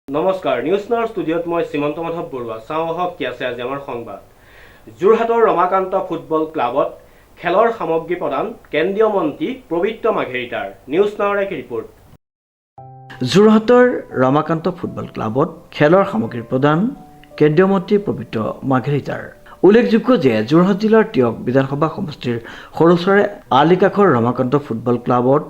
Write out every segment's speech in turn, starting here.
নমস্কাৰ নিউজ নাওৰ ষ্টুডিঅ'ত মই শ্ৰীমন্ত মাধৱ বৰুৱা চাওঁ আহক কি আছে আজি আমাৰ সংবাদ যোৰহাটৰ ৰমাকান্ত ফুটবল ক্লাবত খেলৰ সামগ্ৰী প্ৰদান কেন্দ্ৰীয় মন্ত্ৰী পবিত্ৰ মাঘেৰিটাৰ নিউজ নাওৰ এক ৰিপৰ্ট যোৰহাটৰ ৰমাকান্ত ফুটবল ক্লাবত খেলৰ সামগ্ৰী প্ৰদান কেন্দ্ৰীয় মন্ত্ৰী পবিত্ৰ মাঘেৰিটাৰ উল্লেখযোগ্য যে যোৰহাট জিলাৰ টিয়ক বিধানসভা সমষ্টিৰ সৰুচৰে আলিকাখৰ ৰমাকান্ত ফুটবল ক্লাবত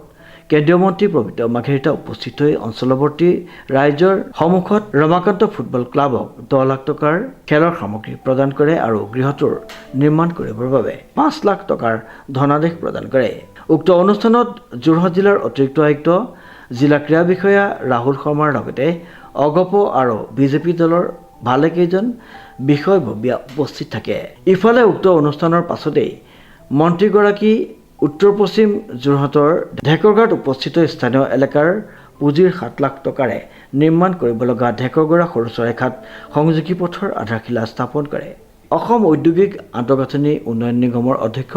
কেন্দ্ৰীয় মন্ত্ৰী পবিত্ৰ মাঘেৰিটা উপস্থিত হৈ অঞ্চলৱৰ্তী ৰাইজৰ সন্মুখত ৰমাকান্ত ফুটবল ক্লাবক 10 লাখ টকাৰ খেলৰ সামগ্ৰী প্ৰদান কৰে আৰু গৃহটোৰ নিৰ্মাণ কৰিবৰ বাবে 5 লাখ টকাৰ ধনাদেশ প্ৰদান কৰে। উক্ত অনুষ্ঠানত যোৰহাট জিলাৰ অতিৰিক্ত আয়ুক্ত জিলা ক্ৰীড়া বিষয়া ৰাহুল শৰ্মাৰ লগতে অগপ আৰু বিজেপি দলৰ ভালেকেইজন বিষয়ববীয়া উপস্থিত থাকে। ইফালে উক্ত অনুষ্ঠানৰ পাছতেই মন্ত্ৰীগৰাকী উত্তৰ পশ্চিম যোৰহাটৰ ঢেকৰগাঁৱত উপস্থিত স্থানীয় এলেকাৰ পুঁজিৰ 7 লাখ টকাৰে নিৰ্মাণ কৰিবলগা ঢেকৰগড়া সৰুচৰাইঘাট সংযোগী পথৰ আধাৰশিলা স্থাপন কৰে। অসম ঔদ্যোগিক আন্তঃগাঁথনি উন্নয়ন নিগমৰ অধ্যক্ষ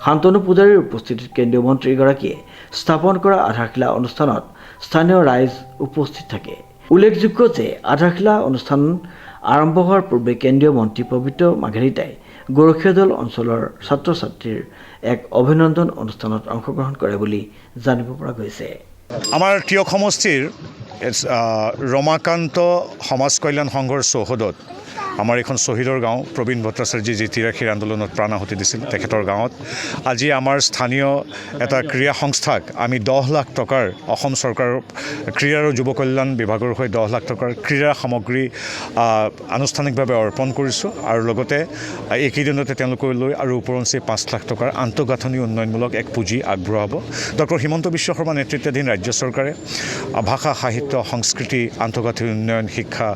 শান্তনু পূজাৰীৰ উপস্থিতিত কেন্দ্ৰীয় মন্ত্ৰীগৰাকীয়ে স্থাপন কৰা আধাৰশিলা অনুষ্ঠানত স্থানীয় ৰাইজ উপস্থিত থাকে। উল্লেখযোগ্য যে আধাৰশিলা অনুষ্ঠান আৰম্ভ হোৱাৰ পূৰ্বে কেন্দ্ৰীয় মন্ত্ৰী পবিত্ৰ মাঘেৰিটাই গৰখীয়া দল অঞ্চলৰ ছাত্ৰ ছাত্ৰীৰ এক অভিনন্দন অনুষ্ঠানত অংশগ্ৰহণ কৰে বুলি জানিব পৰা গৈছে। আমাৰ টিয়ক সমষ্টিৰ ৰমাকান্ত সমাজ কল্যাণ সংঘৰ চৌহদত আমাৰ এখন শ্বহীদৰ গাঁও প্ৰবীণ ভট্টাচাৰ্যী যি তিৰাশীৰ আন্দোলনত প্ৰাণ আহুতি দিছিল তেখেতৰ গাঁৱত আজি আমাৰ স্থানীয় এটা ক্ৰীড়া সংস্থাক আমি 10 লাখ টকাৰ অসম চৰকাৰৰ ক্ৰীড়া আৰু যুৱ কল্যাণ বিভাগৰ হৈ 10 লাখ টকাৰ ক্ৰীড়া সামগ্ৰী আনুষ্ঠানিকভাৱে অৰ্পণ কৰিছোঁ আৰু লগতে এইকেইদিনতে তেওঁলোকলৈ আৰু ওপৰঞ্চি 5 লাখ টকাৰ আন্তঃগাঁথনি উন্নয়নমূলক এক পুঁজি আগবঢ়াব। ডক্টৰ হিমন্ত বিশ্ব শৰ্মা নেতৃত্বাধীন ৰাজ্য চৰকাৰে ভাষা সাহিত্য সংস্কৃতি আন্তঃগাঁথনি উন্নয়ন শিক্ষা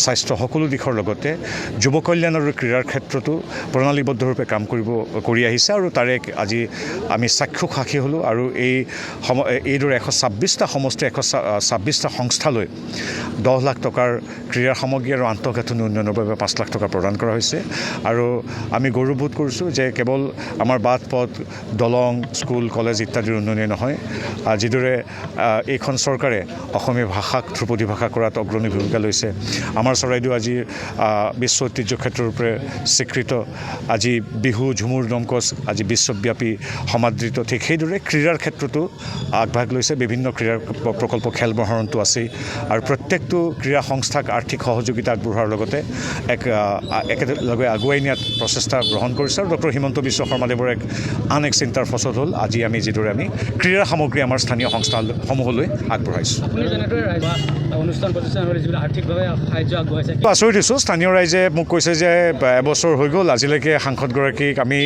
স্বাস্থ্য সকলো দিশৰ লগতে যুৱ কল্যাণ আৰু ক্ৰীড়াৰ ক্ষেত্ৰতো প্ৰণালীবদ্ধৰূপে কাম কৰি আহিছে আৰু তাৰে আজি আমি চাক্ষুষ সাক্ষী হ'লোঁ আৰু এইদৰে 126টা সমষ্টি 126টা সংস্থালৈ 10 লাখ টকাৰ ক্ৰীড়াৰ সামগ্ৰী আৰু আন্তঃগাঁথনি উন্নয়নৰ বাবে 5 লাখ টকা প্ৰদান কৰা হৈছে আৰু আমি গৌৰৱবোধ কৰিছোঁ যে কেৱল আমাৰ বাট পথ দলং স্কুল কলেজ ইত্যাদিৰ উন্নয়নেই নহয় যিদৰে এইখন চৰকাৰে অসমীয়া ভাষাক ধ্ৰুপদী ভাষা কৰাত অগ্ৰণী ভূমিকা লৈছে। আমাৰ চৰাইদেউ আজি বিশ্ব ঐতিহ্য ক্ষেত্ৰৰূপে স্বীকৃত আজি বিহু ঝুমুৰ দমকচ আজি বিশ্বব্যাপী সমাদৃত ঠিক সেইদৰে ক্ৰীড়াৰ ক্ষেত্ৰতো আগভাগ লৈছে। বিভিন্ন ক্ৰীড়াৰ প্ৰকল্প খেল মহাৰণটো আছেই আৰু প্ৰত্যেকটো ক্ৰীড়া সংস্থাক আৰ্থিক সহযোগিতা আগবঢ়োৱাৰ লগতে একেলগে আগুৱাই নিয়াত প্ৰচেষ্টা গ্ৰহণ কৰিছে আৰু ডক্টৰ হিমন্ত বিশ্ব শৰ্মাদেৱৰ আন এক চিন্তাৰ ফচল হ'ল আজি আমি যিদৰে আমি ক্ৰীড়া সামগ্ৰী আমাৰ স্থানীয় সংস্থাসমূহলৈ আগবঢ়াইছোঁ। আচৰিত হৈছোঁ স্থানীয় ৰাইজে মোক কৈছে যে এবছৰ হৈ গ'ল আজিলৈকে সাংসদগৰাকীক আমি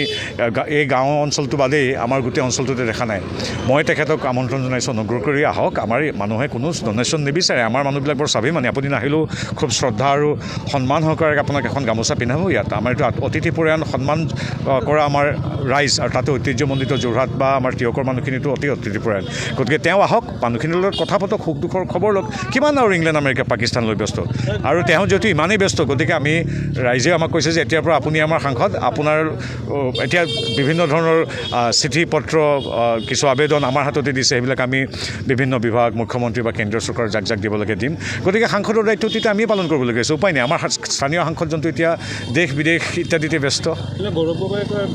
এই গাঁও অঞ্চলটো বাদেই আমাৰ গোটেই অঞ্চলটোতে দেখা নাই। মই তেখেতক আমন্ত্ৰণ জনাইছোঁ অনুগ্ৰহ কৰি আহক। আমাৰ মানুহে কোনো ডনেশ্যন নিবিচাৰে। আমাৰ মানুহবিলাক বৰ স্বাভিমানী। আপুনি নাহিলেও খুব শ্ৰদ্ধা আৰু সন্মান সহকাৰে আপোনাক এখন গামোচা পিন্ধাব ইয়াত। আমাৰ এইটো অতিথিপৰায়ণ সন্মান কৰা আমাৰ ৰাইজ আৰু তাতে ঐতিহ্যমণ্ডিত যোৰহাট বা আমাৰ টিয়কৰ মানুহখিনিতো অতি অতিথিপৰায়ণ। গতিকে তেওঁ আহক মানুহখিনিৰ লগত কথা পাতক সুখ দুখৰ খবৰ লওক। কিমান আৰু ইংলেণ্ড আমেৰিকা পাকিস্তানলৈ ব্যস্ত আৰু তেওঁ যিহেতু ইমানেই ব্যস্ত গতিকে আমি ৰাইজে আমাক কৈছে যে এতিয়াৰ পৰা আপুনি আমাৰ সাংসদ আপোনাৰ এতিয়া বিভিন্ন ধৰণৰ চিঠি পত্ৰ কিছু আবেদন আমাৰ হাততে দিছে সেইবিলাক আমি বিভিন্ন বিভাগ মুখ্যমন্ত্ৰী বা কেন্দ্ৰীয় চৰকাৰ যাক দিবলৈকে দিম। গতিকে সাংসদৰ দায়িত্বটো এতিয়া আমি পালন কৰিবলগীয়া হৈছে। উপায় নাই। আমাৰ স্থানীয় সাংসদজনটো এতিয়া দেশ বিদেশ ইত্যাদিতে ব্যস্ত।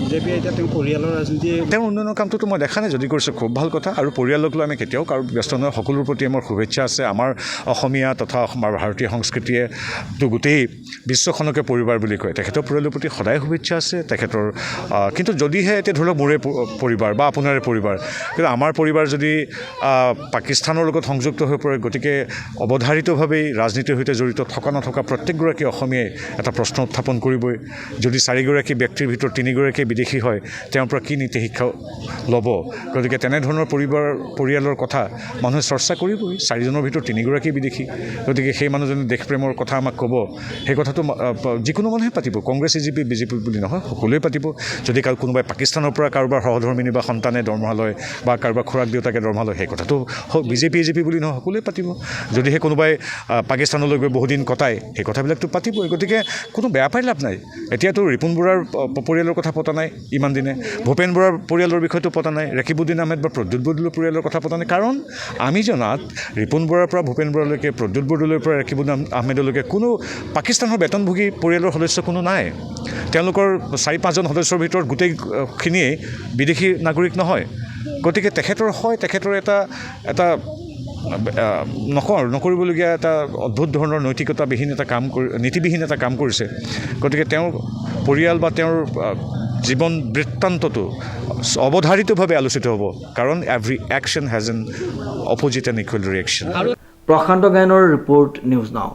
বিজেপিয়ে এতিয়া তেওঁ পৰিয়ালৰ ৰাজনীতি তেওঁৰ উন্নয়নৰ কামটোতো মই দেখা নাই। যদি কৰিছে খুব ভাল কথা আৰু পৰিয়ালক লৈ আমি কেতিয়াও কাৰো ব্যস্ত নহয়। সকলোৰ প্ৰতি আমাৰ শুভেচ্ছা আছে। আমাৰ অসমীয়া তথা আমাৰ ভাৰতীয় সংস্কৃতিয়েতো গোটেই বিশ্বখনকে পৰিবাৰ বুলি কয়। তেখেতৰ পৰিয়ালৰ প্ৰতি সদায় শুভেচ্ছা আছে তেখেতৰ। কিন্তু যদিহে এতিয়া ধৰি লওক মোৰে পৰিবাৰ বা আপোনাৰে পৰিবাৰ কিন্তু আমাৰ পৰিবাৰ যদি পাকিস্তানৰ লগত সংযুক্ত হৈ পৰে গতিকে অৱধাৰিতভাৱেই ৰাজনীতিৰ সৈতে জড়িত থকা নথকা প্ৰত্যেকগৰাকী অসমীয়াই এটা প্ৰশ্ন উত্থাপন কৰিবই। যদি 4গৰাকী ব্যক্তিৰ ভিতৰত 3গৰাকী বিদেশী হয় তেওঁৰ পৰা কি নীতি শিক্ষা ল'ব। গতিকে তেনেধৰণৰ পৰিয়ালৰ কথা মানুহে চৰ্চা কৰিবই। 4জনৰ ভিতৰত 3গৰাকী বিদেশী। গতিকে সেই মানুহজনে দেশপ্ৰেমৰ কথা আমাক ক'ব সেই কথাটো কথাটো যিকোনো মানুহে পাতিব, কংগ্ৰেছ এজিপি বিজেপি বুলি নহয়, সকলোৱে পাতিব। যদি কোনোবাই পাকিস্তানৰ পৰা কাৰোবাৰ সহধৰ্মিনী বা সন্তানে দৰমহা লয় বা কাৰোবাৰ খুৰাক দেউতাকে দৰমহা লয়, সেই কথাটো বিজেপি এজিপি বুলি নহয়, সকলোৱে পাতিব। যদিহে কোনোবাই পাকিস্তানলৈ গৈ বহুদিন কটায়, সেই কথাবিলাকতো পাতিবই। গতিকে কোনো বেয়া পাই লাভ নাই। এতিয়াতো ৰিপুণ বৰাৰ পৰিয়ালৰ কথা পতা নাই ইমান দিনে, ভূপেন বৰাৰ পৰিয়ালৰ বিষয়টো পতা নাই, ৰাকিবুদ্দিন আহমেদ বা প্ৰদ্যুৎ বৰদলৈৰ পৰিয়ালৰ কথা পতা নাই। কাৰণ আমি জনাত ৰিপুণ বৰাৰ পৰা ভূপেন বৰালৈকে, প্ৰদ্যুৎ বৰদলৈৰ পৰা ৰাকিবুদ্দিন আহমেদলৈকে কোনো পাকিস্তানৰ বেতনভোগী পৰিয়ালৰ সদস্য কোনো নাই। তেওঁলোকৰ 4-5জন সদস্যৰ ভিতৰত গোটেইখিনিয়েই বিদেশী নাগৰিক নহয়। গতিকে তেখেতৰ এটা নকৰিবলগীয়া এটা অদ্ভুত ধৰণৰ নৈতিকতাবিহীন এটা কাম নীতিবিহীন এটা কাম কৰিছে। গতিকে তেওঁৰ পৰিয়াল বা তেওঁৰ জীৱন বৃত্তান্তটো অৱধাৰিতভাৱে আলোচিত হ'ব। কাৰণ every action has an opposite and equal reaction. Prashanta গায়নৰ ৰিপৰ্ট, নিউজ নাও।